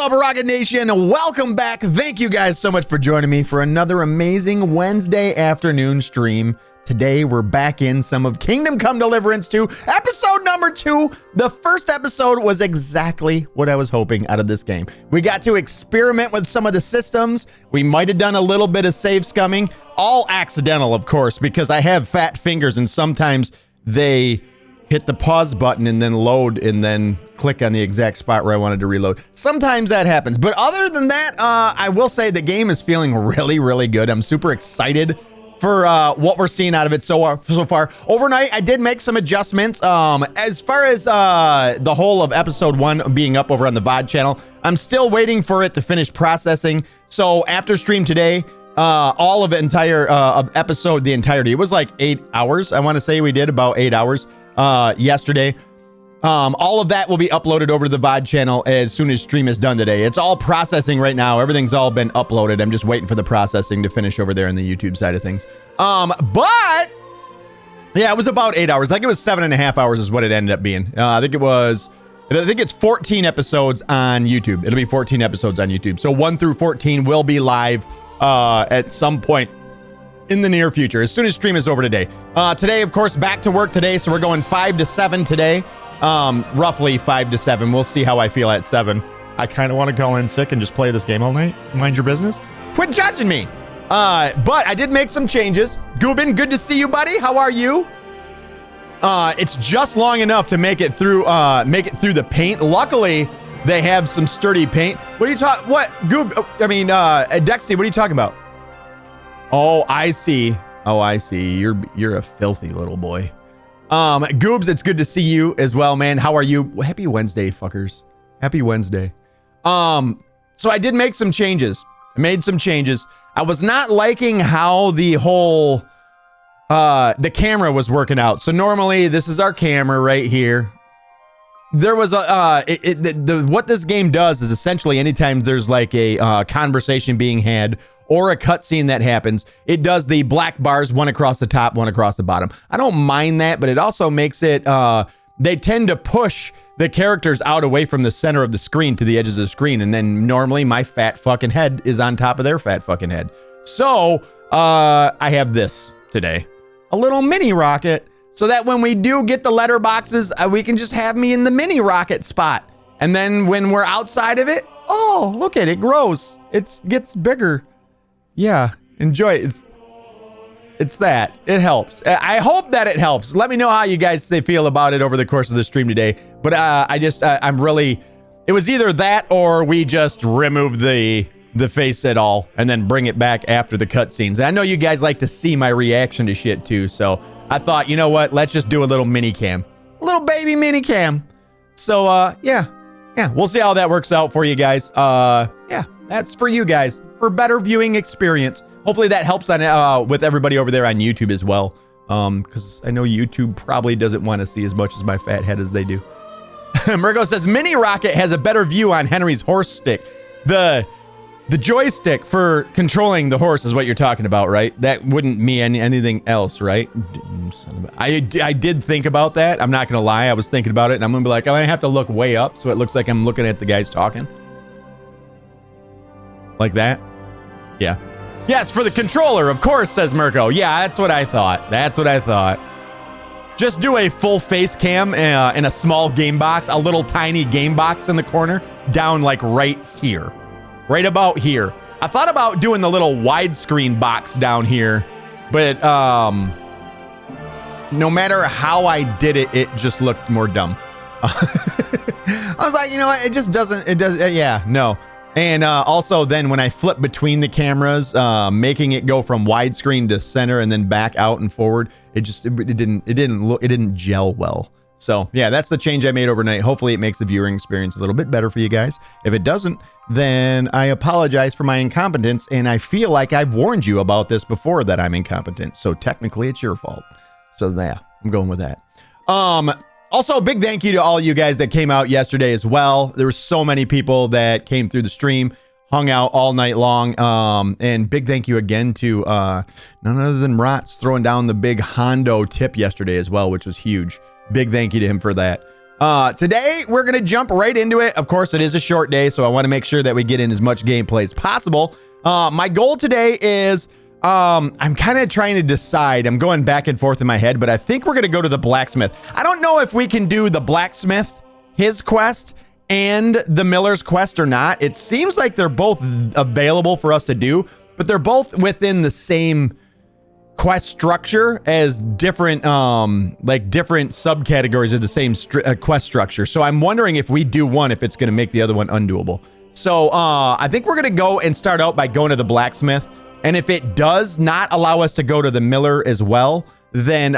up, Rocket Nation? Welcome back. Thank you guys so much for joining me for another amazing Wednesday afternoon stream. Today, we're back in some of Kingdom Come Deliverance II, episode number 2. The first episode was exactly what I was hoping out of this game. We got to experiment with some of the systems. We might have done a little bit of save scumming. All accidental, of course, because I have fat fingers and sometimes they hit the pause button and then load and then click on the exact spot where I wanted to reload. Sometimes that happens. But other than that, I will say the game is feeling really, really good. I'm super excited for what we're seeing out of it so far. Overnight, I did make some adjustments. As far as the whole of episode 1 being up over on the VOD channel, I'm still waiting for it to finish processing. So after stream today, all of it of episode, the entirety, it was like 8 hours. I want to say we did about 8 hours yesterday. All of that will be uploaded over to the VOD channel as soon as stream is done today. It's all processing right now. Everything's all been uploaded. I'm just waiting for the processing to finish over there on the YouTube side of things. But yeah, it was about 8 hours. Like it was 7.5 hours is what it ended up being. I think it's 14 episodes on YouTube. It'll be 14 episodes on YouTube. So 1 through 14 will be live at some point in the near future, as soon as stream is over today. Today, of course, back to work today. So we're going 5 to 7 today. Roughly 5 to 7. We'll see how I feel at 7. I kind of want to call in sick and just play this game all night. Mind your business. Quit judging me. But I did make some changes. Gubin, good to see you, buddy. How are you? It's just long enough to make it through the paint. Luckily, they have some sturdy paint. What are you talking? What? Dexy, what are you talking about? Oh, I see. You're a filthy little boy. Goobs, it's good to see you as well, man. How are you? Happy Wednesday, fuckers. Happy Wednesday. So I did make some changes. I made some changes. I was not liking how the whole the camera was working out. So normally this is our camera right here. There was what this game does is essentially anytime there's like a conversation being had or a cutscene that happens, it does the black bars, one across the top, one across the bottom. I don't mind that, but it also makes it, they tend to push the characters out away from the center of the screen to the edges of the screen. And then normally my fat fucking head is on top of their fat fucking head. So I have this today, a little mini rocket, so that when we do get the letter boxes, we can just have me in the mini rocket spot. And then when we're outside of it, oh, look at it, grows. It gets bigger. Yeah, enjoy it. It's that. It helps. I hope that it helps. Let me know how you guys feel about it over the course of the stream today. But I'm really, it was either that or we just remove the face at all and then bring it back after the cutscenes. And I know you guys like to see my reaction to shit too. So I thought, you know what? Let's just do a little mini cam, a little baby mini cam. So yeah, we'll see how that works out for you guys. Yeah, that's for you guys. For better viewing experience. Hopefully that helps on with everybody over there on YouTube as well. Because I know YouTube probably doesn't want to see as much as my fat head as they do. Murgo says, Mini Rocket has a better view on Henry's horse stick. The joystick for controlling the horse is what you're talking about, right? That wouldn't mean anything else, right? I did think about that. I'm not going to lie. I was thinking about it, and I'm going to be like, I'm going to have to look way up so it looks like I'm looking at the guys talking. Like that? Yeah. Yes, for the controller, of course, says Mirko. Yeah, that's what I thought. Just do a full face cam in a small game box, a little tiny game box in the corner, down like right here. Right about here. I thought about doing the little widescreen box down here, but no matter how I did it, it just looked more dumb. I was like, you know what? Yeah, no. And also then when I flip between the cameras, making it go from widescreen to center and then back out and forward, it didn't gel well. So yeah, that's the change I made overnight. Hopefully it makes the viewing experience a little bit better for you guys. If it doesn't, then I apologize for my incompetence, and I feel like I've warned you about this before that I'm incompetent. So technically it's your fault. So yeah, I'm going with that. Also, big thank you to all you guys that came out yesterday as well. There were so many people that came through the stream, hung out all night long. And big thank you again to none other than Rots throwing down the big Hondo tip yesterday as well, which was huge. Big thank you to him for that. Today, we're going to jump right into it. Of course, it is a short day, so I want to make sure that we get in as much gameplay as possible. My goal today is, I'm kind of trying to decide. I'm going back and forth in my head, but I think we're going to go to the Blacksmith. I don't know if we can do the Blacksmith, his quest, and the Miller's quest or not. It seems like they're both available for us to do, but they're both within the same quest structure as different different subcategories of the same quest structure. So I'm wondering if we do one, if it's going to make the other one undoable. So I think we're going to go and start out by going to the Blacksmith, and if it does not allow us to go to the Miller as well, then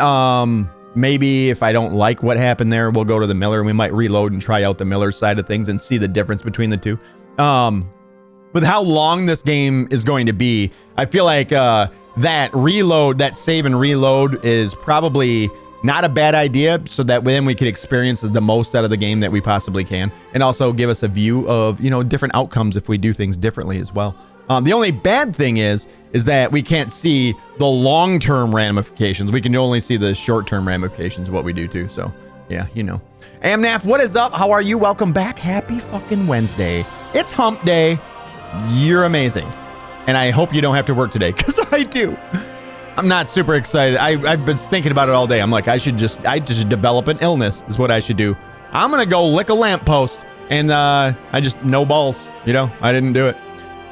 maybe if I don't like what happened there, we'll go to the Miller, and we might reload and try out the Miller side of things and see the difference between the two. With how long this game is going to be, I feel like that reload, that save and reload is probably not a bad idea, so that then we can experience the most out of the game that we possibly can, and also give us a view of, you know, different outcomes if we do things differently as well. The only bad thing is that we can't see the long-term ramifications. We can only see the short-term ramifications of what we do too. So yeah, you know. Amnaf, what is up? How are you? Welcome back. Happy fucking Wednesday. It's hump day. You're amazing. And I hope you don't have to work today, because I do. I'm not super excited. I've been thinking about it all day. I'm like, I just develop an illness is what I should do. I'm going to go lick a lamppost, and I just, no balls. You know, I didn't do it.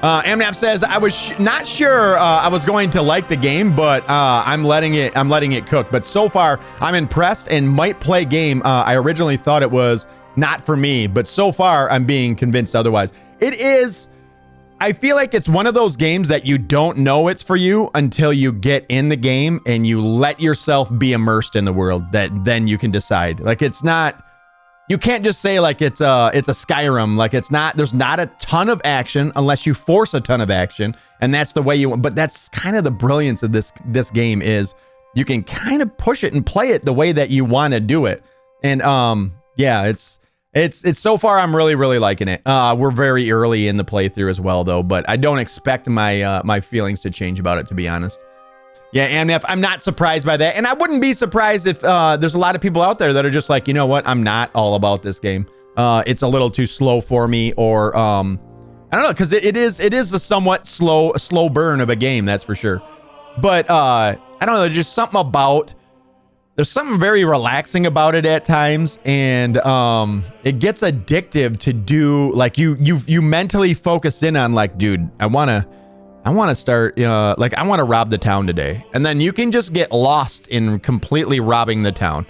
Amnaf says, I was not sure I was going to like the game, but I'm letting it cook. But so far, I'm impressed and might play game. I originally thought it was not for me, but so far, I'm being convinced otherwise. It is. I feel like it's one of those games that you don't know it's for you until you get in the game and you let yourself be immersed in the world, that then you can decide. Like, it's not, you can't just say like it's a Skyrim. Like, it's not, there's not a ton of action unless you force a ton of action, and that's the way you want. But that's kind of the brilliance of this game, is you can kind of push it and play it the way that you want to do it. And yeah, it's so far, I'm really liking it. We're very early in the playthrough as well, though, but I don't expect my my feelings to change about it, to be honest. Yeah, MF, I'm not surprised by that, and I wouldn't be surprised if there's a lot of people out there that are just like, you know what, I'm not all about this game. It's a little too slow for me, or I don't know, because it is a somewhat slow burn of a game, that's for sure. But I don't know, there's just something about. There's something very relaxing about it at times, and it gets addictive to do, like, you mentally focus in on, like, dude, I want to start, like, I want to rob the town today, and then you can just get lost in completely robbing the town.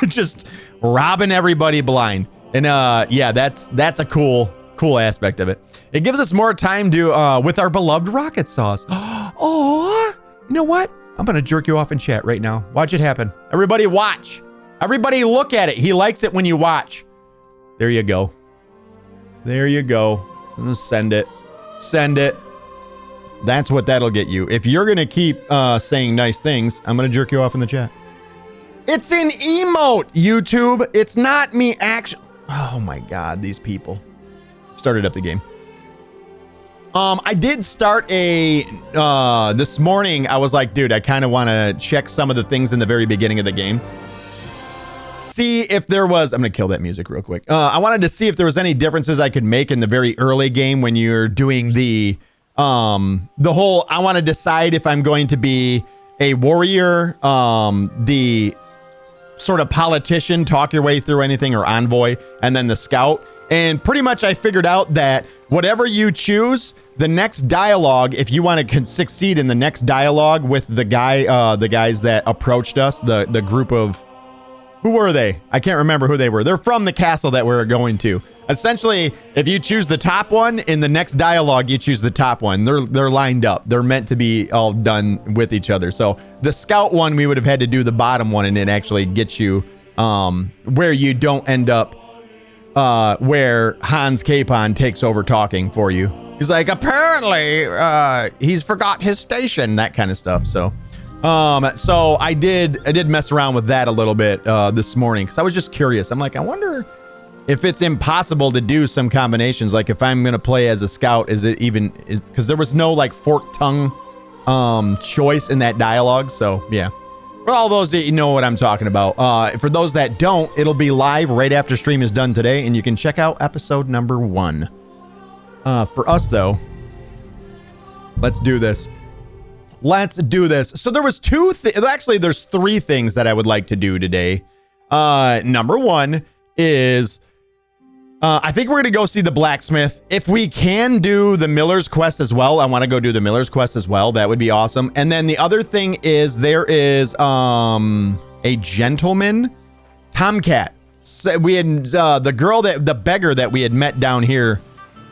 Just robbing everybody blind. And yeah, that's a cool aspect of it. It gives us more time to with our beloved Rockitsauce. Oh, you know what? I'm going to jerk you off in chat right now. Watch it happen. Everybody watch. Everybody look at it. He likes it when you watch. There you go. There you go. Send it. Send it. That's what that'll get you. If you're going to keep saying nice things, I'm going to jerk you off in the chat. It's an emote, YouTube. It's not me actually. Oh my God, these people. Started up the game. I did start this morning. I was like, dude, I kind of want to check some of the things in the very beginning of the game. See if there was, I'm going to kill that music real quick. I wanted to see if there was any differences I could make in the very early game when you're doing the whole, I want to decide if I'm going to be a warrior, the sort of politician, talk your way through anything, or envoy, and then the scout. And pretty much I figured out that whatever you choose, the next dialogue, if you want to succeed in the next dialogue with the guys that approached us, the group of, who were they? I can't remember who they were. They're from the castle that we're going to. Essentially, if you choose the top one, in the next dialogue, you choose the top one. They're lined up. They're meant to be all done with each other. So the scout one, we would have had to do the bottom one, and it actually gets you where you don't end up where Hans Capon takes over talking for you. He's like, apparently, he's forgot his station, that kind of stuff. So I did mess around with that a little bit this morning, because I was just curious. I'm like, I wonder if it's impossible to do some combinations. Like, if I'm gonna play as a scout, is because there was no like forked tongue choice in that dialogue. So yeah, For all those that you know what I'm talking about. For those that don't, it'll be live right after stream is done today, and you can check out episode number 1. For us, though, let's do this. Let's do this. So there was actually, there's 3 things that I would like to do today. Number 1 is... I think we're going to go see the blacksmith. If we can do the Miller's Quest as well, I want to go do the Miller's Quest as well. That would be awesome. And then the other thing is there is a gentleman, Tomcat. So we had the beggar that we had met down here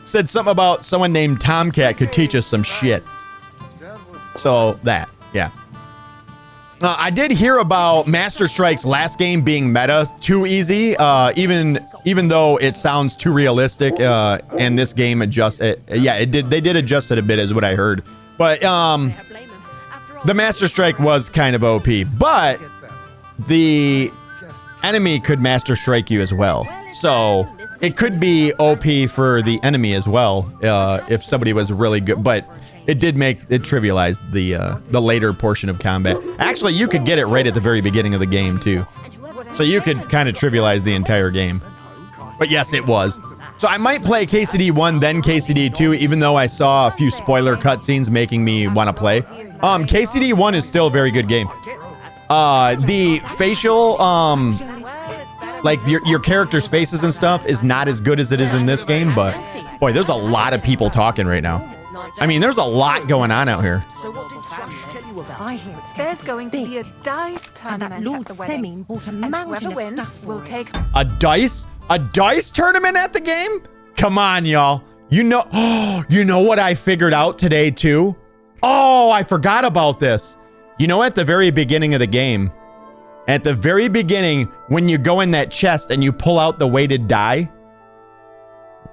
said something about someone named Tomcat could teach us some shit. So that, yeah. I did hear about Master Strike's last game being meta too easy, even though it sounds too realistic, and this game they did adjust it a bit, is what I heard. But the Master Strike was kind of OP, but the enemy could Master Strike you as well. So it could be OP for the enemy as well, if somebody was really good, but it did make it trivialize the later portion of combat. Actually, you could get it right at the very beginning of the game too. So you could kind of trivialize the entire game. But yes, it was. So I might play KCD 1, then KCD 2, even though I saw a few spoiler cutscenes making me want to play. KCD 1 is still a very good game. The facial, like your character's faces and stuff is not as good as it is in this game, but boy, there's a lot of people talking right now. I mean, there's a lot going on out here. So what did Thrash tell you about? There's going to be a dice tournament at the wedding, and whoever wins will take a dice tournament at the game. Come on, y'all. You know what I figured out today too. Oh, I forgot about this. You know, at the very beginning of the game, at the very beginning, when you go in that chest and you pull out the weighted die,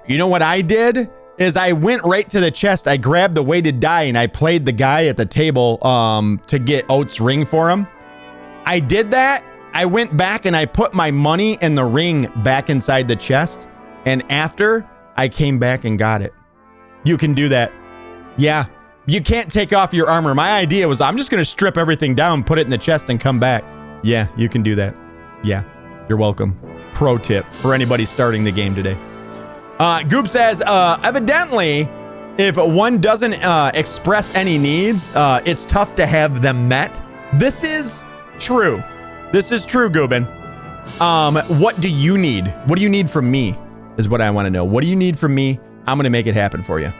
you know what I did? Is I went right to the chest, I grabbed the weighted die, and I played the guy at the table to get Oates' ring for him. I did that. I went back and I put my money and the ring back inside the chest, and after, I came back and got it. You can do that. Yeah. You can't take off your armor. My idea was I'm just going to strip everything down, put it in the chest, and come back. Yeah, you can do that. Yeah, you're welcome. Pro tip for anybody starting the game today. Goop says, evidently, if one doesn't express any needs, it's tough to have them met. This is true. This is true, Goobin. What do you need? What do you need from me is what I want to know. What do you need from me? I'm going to make it happen for you.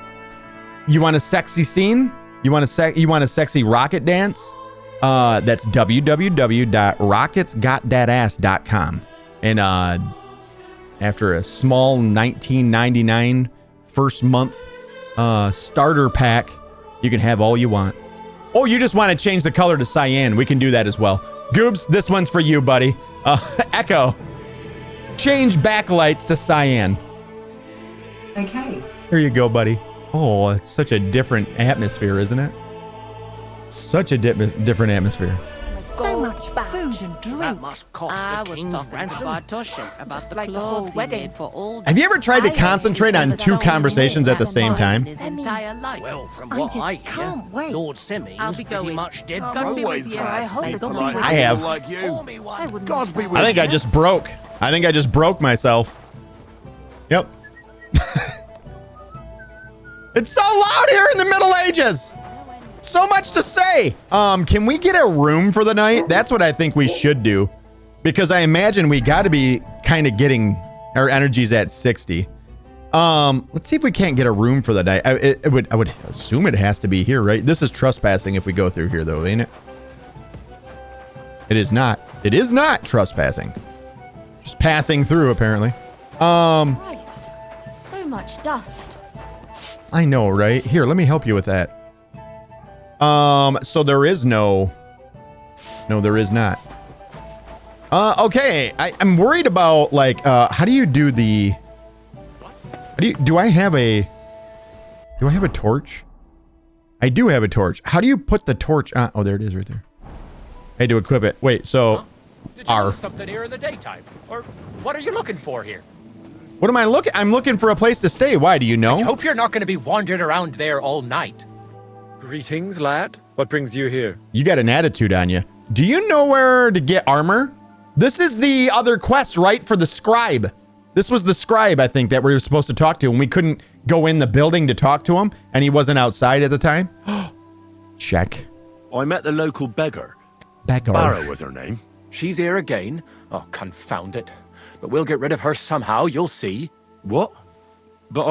You want a sexy scene? You want a sexy rocket dance? That's www.rocketsgottthatass.com. And after a small $19.99 first month starter pack, you can have all you want. Oh, you just want to change the color to cyan. We can do that as well. Goobs, this one's for you, buddy. Echo, change backlights to cyan. Okay. Here you go, buddy. Oh, it's such a different atmosphere, isn't it? Such a different atmosphere. So much food and drink. That must cost a king's ransom. about the clothes he made for all. Have you ever tried to concentrate on 2 conversations at the same time? His entire life. Well, from I what just I can't hear, wait. Lord Semmings I'll be pretty going. much dead God be broke. with you. I hope it's not with I have. Like you. I wouldn't God be with I think I just broke. I think I just broke myself. Yep. It's so loud here in the Middle Ages. So much to say. Can we get a room for the night? That's what I think we should do. Because I imagine we got to be kind of getting our energies at 60. Let's see if we can't get a room for the night. I would assume it has to be here, right? This is trespassing if we go through here, though, ain't it? It is not. It is not trespassing. Just passing through, apparently. Christ, so much dust. I know, right? Here, let me help you with that. So there is no, there is not. Okay. I'm worried about, like, how do you do the, do I have a torch? I do have a torch. How do you put the torch on? Oh, there it is right there. I had to equip it. Wait, so Did you lose something here in the daytime? Or what are you looking for here? what am I looking? I'm looking for a place to stay. Why? Do you I know? hope you're not going to be wandering around there all night. Greetings, lad. What brings you here? You got an attitude on you. Do you know where to get armor? This is the other quest, right? For the scribe. This was the scribe, I think, that we were supposed to talk to, and we couldn't go in the building to talk to him, and he wasn't outside at the time. Check. I met the local beggar. Beggar. Barrow was her name. She's here again. Oh, confound it. But we'll get rid of her somehow, you'll see. What? But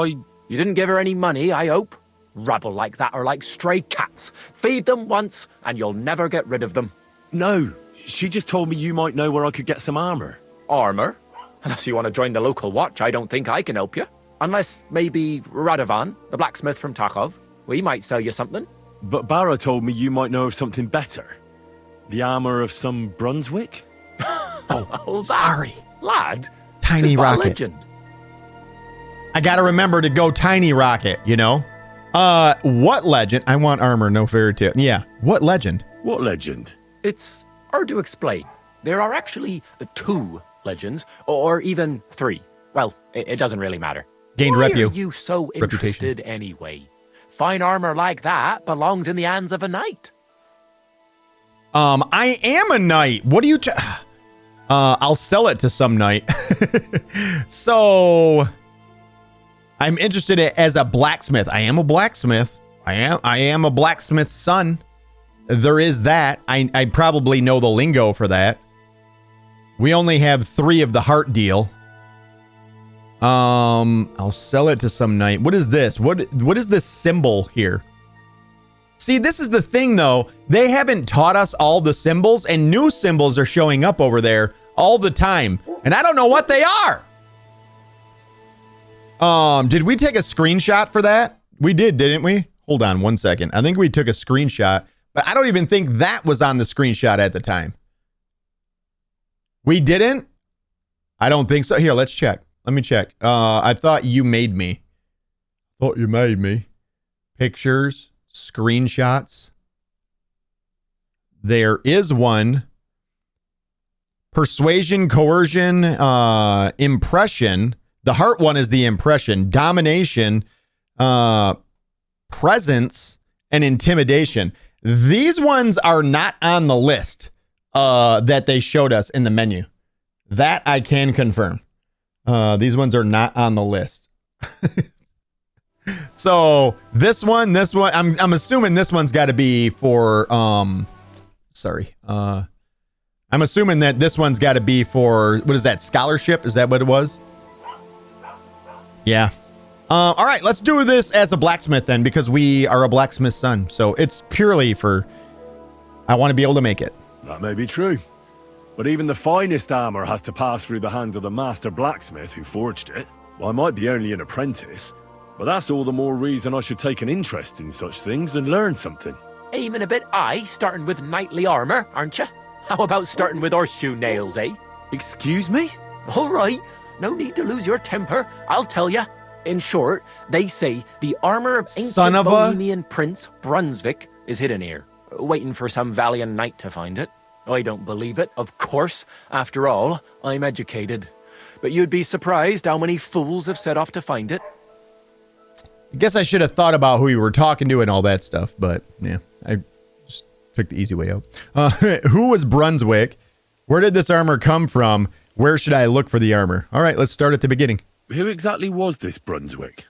You didn't give her any money, I hope? Rabble like that are like stray cats. Feed them once, and you'll never get rid of them. No, she just told me you might know where I could get some armor. Armor? Unless you want to join the local watch, I don't think I can help you. Unless maybe Radovan, the blacksmith from Takov. We might sell you something. But Barrow told me you might know of something better. The armor of some Brunswick? Oh, Sorry. Lad. Tiny 'tis but a rocket. legend. I gotta remember to go tiny rocket, you know? What legend? I want armor, no fairy tale. Yeah, what legend? What legend? It's hard to explain. There are actually 2 legends, or even 3. Well, it doesn't really matter. Gained Why repu. are you so interested anyway? Fine armor like that belongs in the hands of a knight. I am a knight. What do you... I'll sell it to some knight. So... I'm interested as a blacksmith. I am a blacksmith. I am a blacksmith's son. There is that. I probably know the lingo for that. We only have 3 of the heart deal. I'll sell it to some knight. What is this? What is this symbol here? See, this is the thing though. They haven't taught us all the symbols, and new symbols are showing up over there all the time. And I don't know what they are. Did we take a screenshot for that? We did, didn't we? Hold on 1 second. I think we took a screenshot, but I don't even think that was on the screenshot at the time. We didn't? I don't think so. Here, let's check. Let me check. I thought you made me. Thought you made me. Pictures, screenshots. There is one. Persuasion, coercion, impression. The heart one is the impression. Domination, presence, and intimidation. These ones are not on the list that they showed us in the menu. That I can confirm. These ones are not on the list. So this one, I'm assuming this one's got to be for, I'm assuming that this one's got to be for, what is that, scholarship? Is that what it was? Yeah. All right, let's do this as a blacksmith then, because we are a blacksmith's son. So it's purely for, I want to be able to make it. That may be true. But even the finest armor has to pass through the hands of the master blacksmith who forged it. Well, I might be only an apprentice, but that's all the more reason I should take an interest in such things and learn something. Aiming a bit high, starting with knightly armor, aren't you? How about starting with horseshoe nails, eh? Excuse me? All right, no need to lose your temper, I'll tell you. In short, they say the armor of ancient Bohemian Prince Brunswick is hidden here, waiting for some valiant knight to find it. I don't believe it, of course. After all, I'm educated. But you'd be surprised how many fools have set off to find it. I guess I should have thought about who you were talking to and all that stuff, but yeah, I just took the easy way out. Who was Brunswick? Where did this armor come from? Where should I look for the armor? All right, let's start at the beginning. Who exactly was this Brunswick?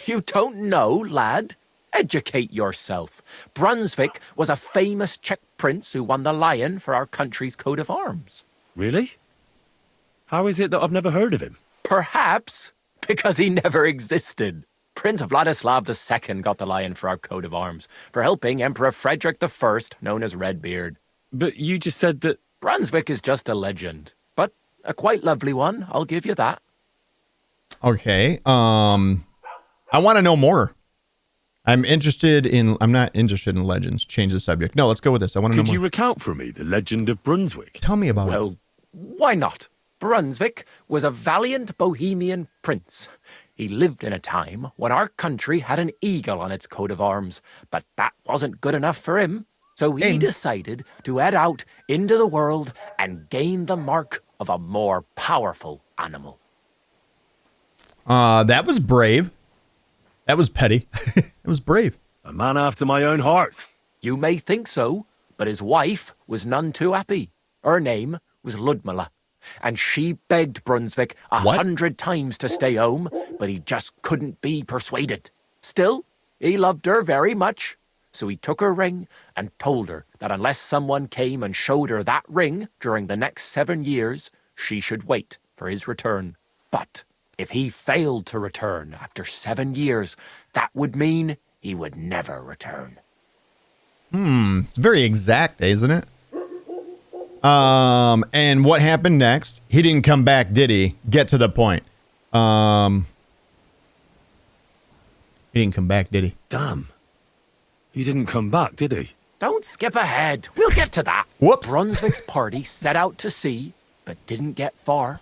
You don't know, lad? Educate yourself. Brunswick was a famous Czech prince who won the lion for our country's coat of arms. Really? How is it that I've never heard of him? Perhaps because he never existed. Prince Vladislav II got the lion for our coat of arms for helping Emperor Frederick I, known as Redbeard. But you just said that... Brunswick is just a legend, but a quite lovely one, I'll give you that. Okay, I want to know more. I'm not interested in legends. Change the subject. No, let's go with this. I want to know more. Could you recount for me the legend of Brunswick? Tell me about it. Well, why not? Brunswick was a valiant Bohemian prince. He lived in a time when our country had an eagle on its coat of arms, but that wasn't good enough for him. So he decided to head out into the world and gain the mark of a more powerful animal. That was brave. That was petty. It was brave. A man after my own heart. You may think so, But his wife was none too happy. Her name was Ludmilla, and she begged Brunswick 100 times to stay home, but he just couldn't be persuaded. Still, he loved her very much, so he took her ring and told her that unless someone came and showed her that ring during the next 7 years, she should wait for his return. But if he failed to return after 7 years, that would mean he would never return. It's very exact, isn't it? And what happened next? He didn't come back, did he? Get to the point. He didn't come back, did he? Damn. He didn't come back, did he? Don't skip ahead. We'll get to that. Whoops. Brunswick's party set out to sea, but didn't get far.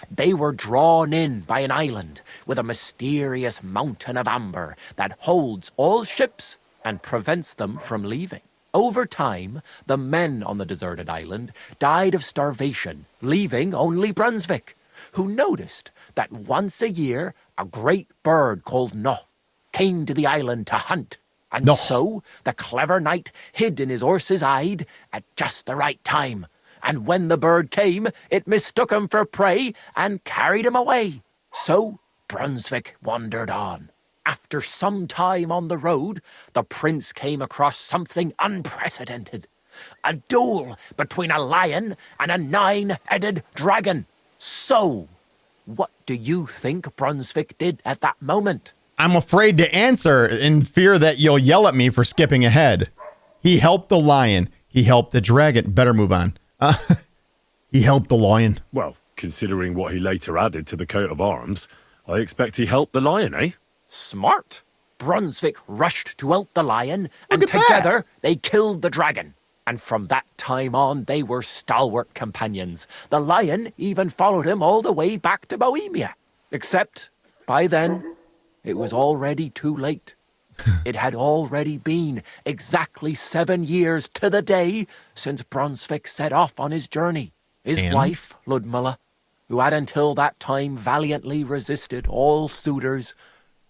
They were drawn in by an island with a mysterious mountain of amber that holds all ships and prevents them from leaving. Over time, the men on the deserted island died of starvation, leaving only Brunswick, who noticed that once a year a great bird called Noh came to the island to hunt. And so the clever knight hid in his horse's hide at just the right time. And when the bird came, it mistook him for prey and carried him away. So Brunswick wandered on. After some time on the road, the prince came across something unprecedented. A duel between a lion and a 9-headed dragon. So, what do you think Brunswick did at that moment? I'm afraid to answer in fear that you'll yell at me for skipping ahead. He helped the lion. He helped the dragon. Better move on. He helped the lion. Well, considering what he later added to the coat of arms, I expect he helped the lion, eh? Smart. Brunswick rushed to help the lion, and together they killed the dragon. And from that time on, they were stalwart companions. The lion even followed him all the way back to Bohemia. Except, by then, it was already too late. It had already been exactly 7 years to the day since Brunswick set off on his journey. His wife, Ludmilla, who had until that time valiantly resisted all suitors,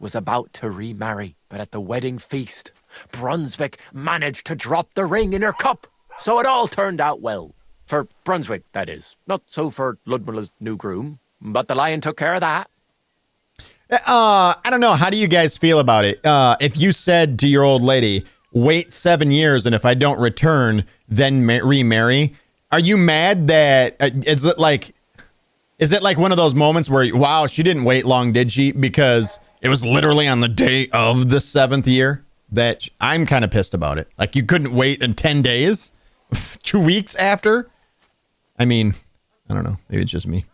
was about to remarry. But at the wedding feast, Brunswick managed to drop the ring in her cup. So it all turned out well. For Brunswick, that is. Not so for Ludmilla's new groom, but the lion took care of that. I don't know. How do you guys feel about it? If you said to your old lady, wait 7 years, and if I don't return, then remarry, are you mad that, is it like one of those moments where, wow, she didn't wait long, did she? Because it was literally on the day of the 7th year that I'm kind of pissed about it. Like, you couldn't wait in 10 days, 2 weeks after. I mean, I don't know. Maybe it's just me.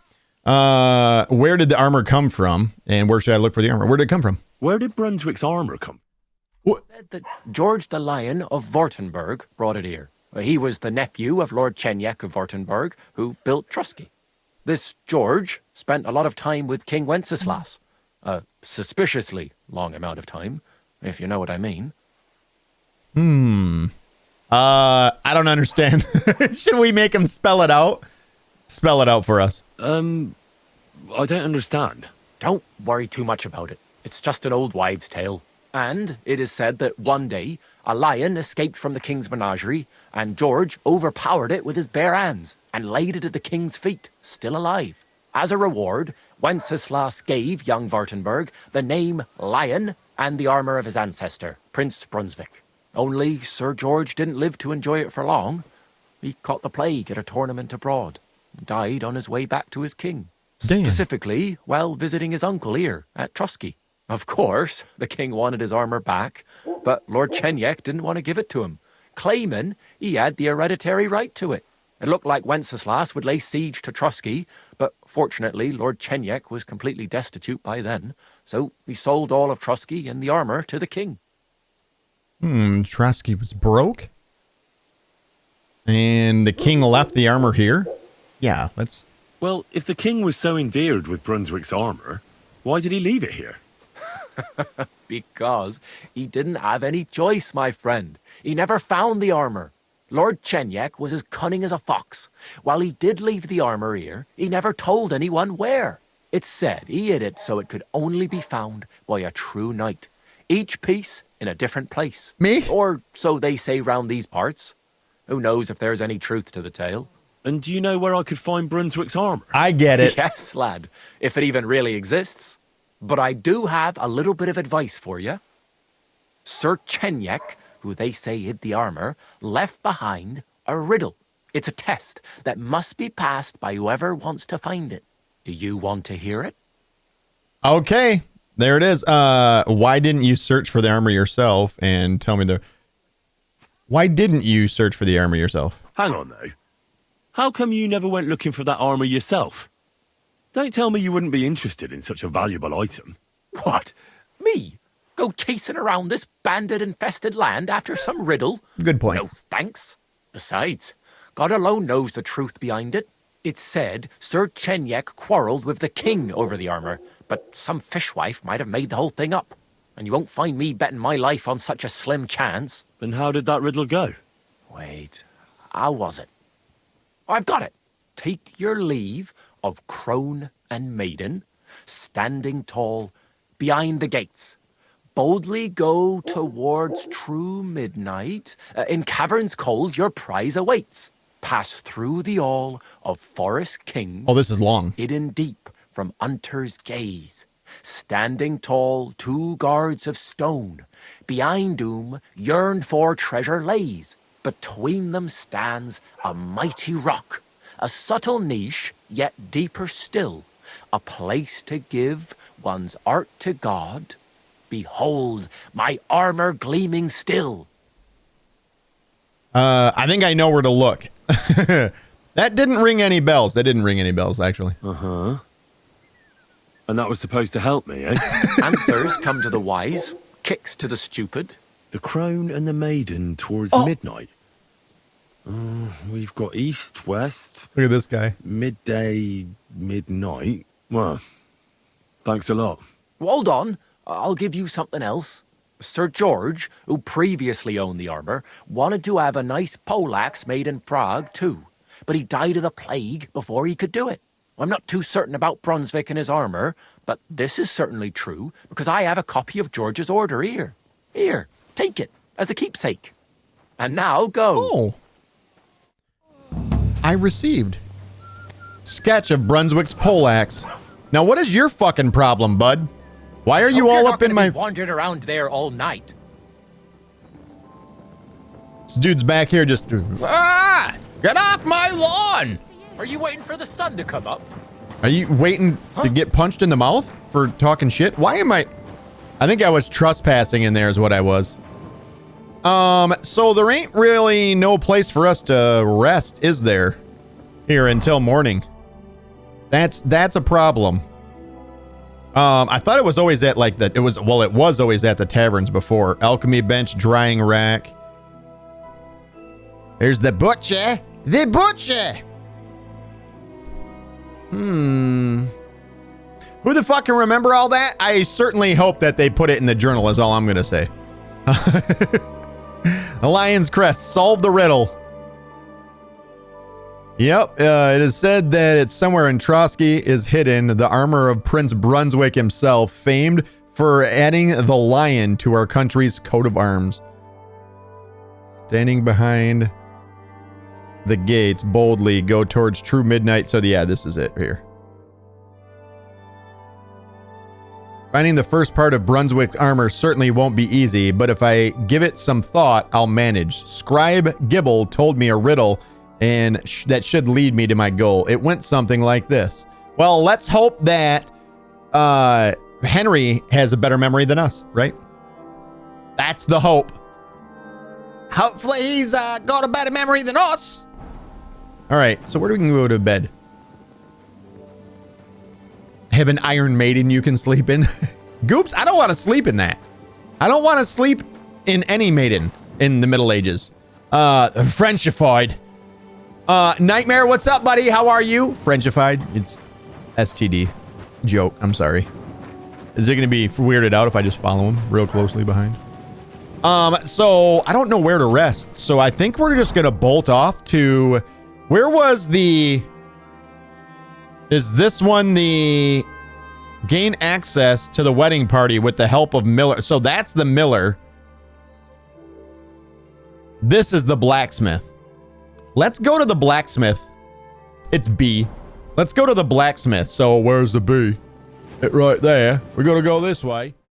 Where did the armor come from, and where should I look for the armor? Where did it come from? Where did Brunswick's armor come? Said that George the Lion of Württemberg brought it here. He was the nephew of Lord Czech of Württemberg, who built Trusky. This George spent a lot of time with King Wenceslas. A suspiciously long amount of time, if you know what I mean. I don't understand. Should we make him spell it out? Spell it out for us. I don't understand. Don't worry too much about it. It's just an old wives' tale. And it is said that one day, a lion escaped from the king's menagerie, and George overpowered it with his bare hands and laid it at the king's feet, still alive. As a reward, Wenceslas gave young Württemberg the name Lion and the armor of his ancestor, Prince Brunswick. Only Sir George didn't live to enjoy it for long. He caught the plague at a tournament abroad, and died on his way back to his king. Damn. Specifically while visiting his uncle here at Trusky. Of course, the king wanted his armor back, but Lord Czech didn't want to give it to him, claiming he had the hereditary right to it. It looked like Wenceslas would lay siege to Trusky, but fortunately Lord Czech was completely destitute by then, so he sold all of Trusky and the armor to the king. Trusky was broke? And the king left the armor here? Yeah, let's... Well, if the king was so endeared with Brunswick's armor, why did he leave it here? Because he didn't have any choice, my friend. He never found the armor. Lord Czech was as cunning as a fox. While he did leave the armor here, he never told anyone where. It's said he hid it so it could only be found by a true knight. Each piece in a different place. Me? Or so they say round these parts. Who knows if there's any truth to the tale? And do you know where I could find Brunswick's armor? I get it. Yes, lad, if it even really exists. But I do have a little bit of advice for you. Sir Chenyek, who they say hid the armor, left behind a riddle. It's a test that must be passed by whoever wants to find it. Do you want to hear it? Okay, there it is. Why didn't you search for the armor yourself and tell me the... Why didn't you search for the armor yourself? Hang on, though. How come you never went looking for that armor yourself? Don't tell me you wouldn't be interested in such a valuable item. What? Me? Go chasing around this bandit-infested land after some riddle? Good point. No, thanks. Besides, God alone knows the truth behind it. It's said Sir Chenyek quarreled with the king over the armor, but some fishwife might have made the whole thing up. And you won't find me betting my life on such a slim chance. And how did that riddle go? Wait, how was it? I've got it. Take your leave of crone and maiden, standing tall behind the gates. Boldly go towards true midnight. In caverns cold your prize awaits. Pass through the all of forest kings. Oh, this is long. Hidden deep from hunter's gaze. Standing tall, 2 guards of stone. Behind whom yearned for treasure lays. Between them stands a mighty rock. A subtle niche, yet deeper still. A place to give one's art to God. Behold, my armor gleaming still. I think I know where to look. That didn't ring any bells. That didn't ring any bells, actually. Uh-huh. And that was supposed to help me, eh? Answers come to the wise, kicks to the stupid. The crone and the maiden towards midnight. We've got east, west. Look at this guy. Midday, midnight. Well, thanks a lot. Hold on, I'll give you something else. Sir George, who previously owned the armor, wanted to have a nice poleaxe made in Prague too, but he died of the plague before he could do it. I'm not too certain about Brunswick and his armor, but this is certainly true because I have a copy of George's order here. Here, take it as a keepsake. And now go. Oh. I received. Sketch of Brunswick's poleaxe. Now, what is your fucking problem, bud? Why are you all up in my... wandering around there all night. This dude's back here just... Ah! Get off my lawn! Are you waiting for the sun to come up? Are you waiting to get punched in the mouth for talking shit? Why am I think I was trespassing in there is what I was. So there ain't really no place for us to rest, is there? Here until morning. That's a problem. I thought it was always at like that. It was always at the taverns before. Alchemy bench, drying rack. There's the butcher. The butcher. Who the fuck can remember all that? I certainly hope that they put it in the journal is all I'm gonna say. The Lion's Crest. Solve the riddle. Yep, it is said that it's somewhere in Trotsky is hidden the armor of Prince Brunswick himself, famed for adding the lion to our country's coat of arms. Standing behind the gates, boldly go towards true midnight. So yeah, this is it here. Finding the first part of Brunswick's armor certainly won't be easy, but if I give it some thought, I'll manage. Scribe Gibble told me a riddle, and that should lead me to my goal. It went something like this. Well, let's hope that Henry has a better memory than us, right? That's the hope. Hopefully he's got a better memory than us. All right, so where do we go to bed? Have an Iron Maiden you can sleep in. Goops, I don't want to sleep in that. I don't want to sleep in any maiden in the Middle Ages. Frenchified. Nightmare, what's up, buddy? How are you? Frenchified. It's STD. Joke. I'm sorry. Is it going to be weirded out if I just follow him real closely behind? So I don't know where to rest. So I think we're just going to bolt off to... Where was the... Is this one the... Gain access to the wedding party with the help of Miller. So that's the Miller. This is the blacksmith. Let's go to the blacksmith. It's B. Let's go to the blacksmith. So where's the B? It right there. We're gonna go this way.